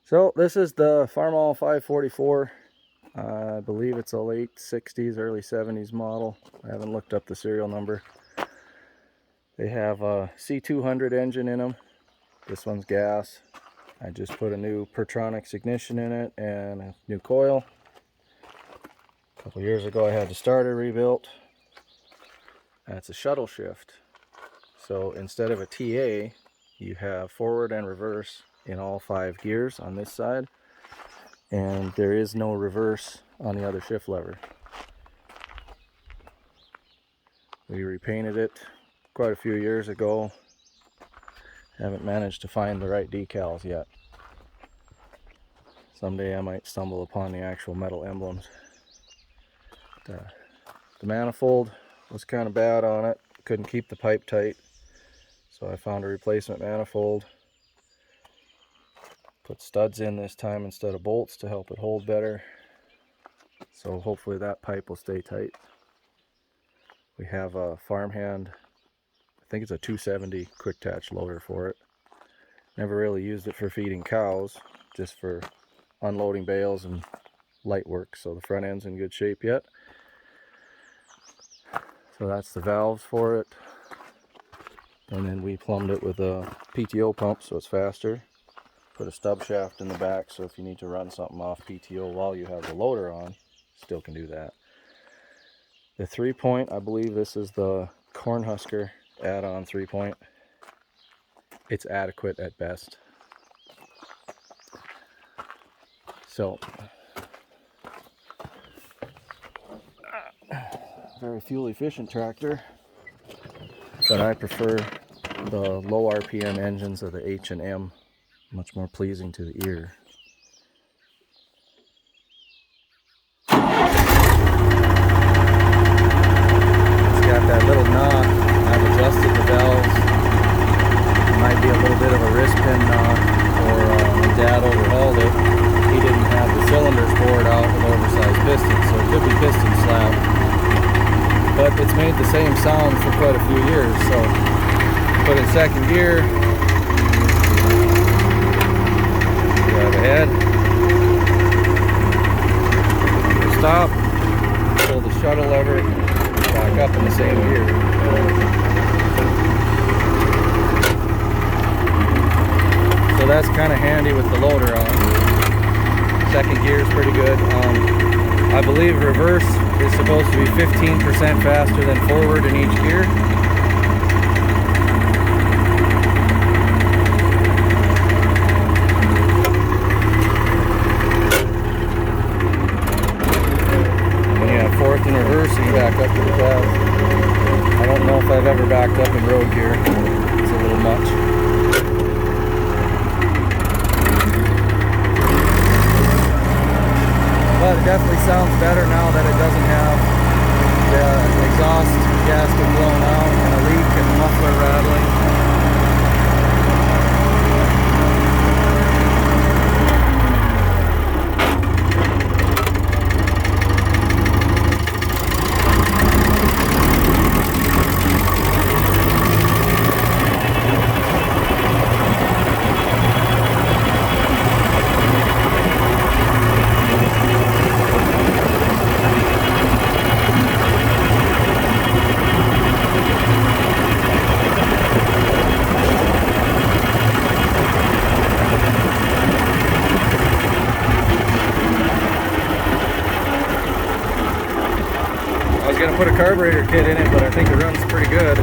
So this is the Farmall 544. I believe it's a late 60s, early 70s model. I haven't looked up the serial number. They have a C200 engine in them. This one's gas. I just put a new Pertronix ignition in it and a new coil. A couple years ago I had the starter rebuilt. That's a shuttle shift. So instead of a TA, you have forward and reverse in all 5 gears on this side, and there is no reverse on the other shift lever. We repainted it quite a few years ago. Haven't managed to find the right decals yet. Someday I might stumble upon the actual metal emblems. The manifold was kind of bad on it. Couldn't keep the pipe tight, so I found a replacement manifold. Put studs in this time instead of bolts to help it hold better. So hopefully that pipe will stay tight. We have a farmhand, I think it's a 270 quick attach loader for it. Never really used it for feeding cows, just for unloading bales and light work. So the front end's in good shape yet. So that's the valves for it. And then we plumbed it with a PTO pump so it's faster. Put a stub shaft in the back so if you need to run something off PTO while you have the loader on, still can do that. The 3-point, I believe this is the Cornhusker add-on 3-point. It's adequate at best. So, very fuel efficient tractor, but I prefer the low RPM engines of the H&M. Much more pleasing to the ear. It's got that little knob. I've adjusted the valves. It might be a little bit of a wrist pin knob, or when Dad overhauled it, he didn't have the cylinders bored out with oversized pistons, so it could be piston slap. But it's made the same sound for quite a few years, so put it in second gear. Drive ahead, stop, pull the shuttle lever, back up in the same gear. So that's kind of handy with the loader on. Second gear is pretty good. I believe reverse is supposed to be 15% faster than forward in each gear. Fourth in reverse and you back up to the cab. I don't know if I've ever backed up in road gear. It's a little much. But it definitely sounds better now that it doesn't have the exhaust gasket blown out and a leak and the muffler rattling. I was going to put a carburetor kit in it, but I think it runs pretty good.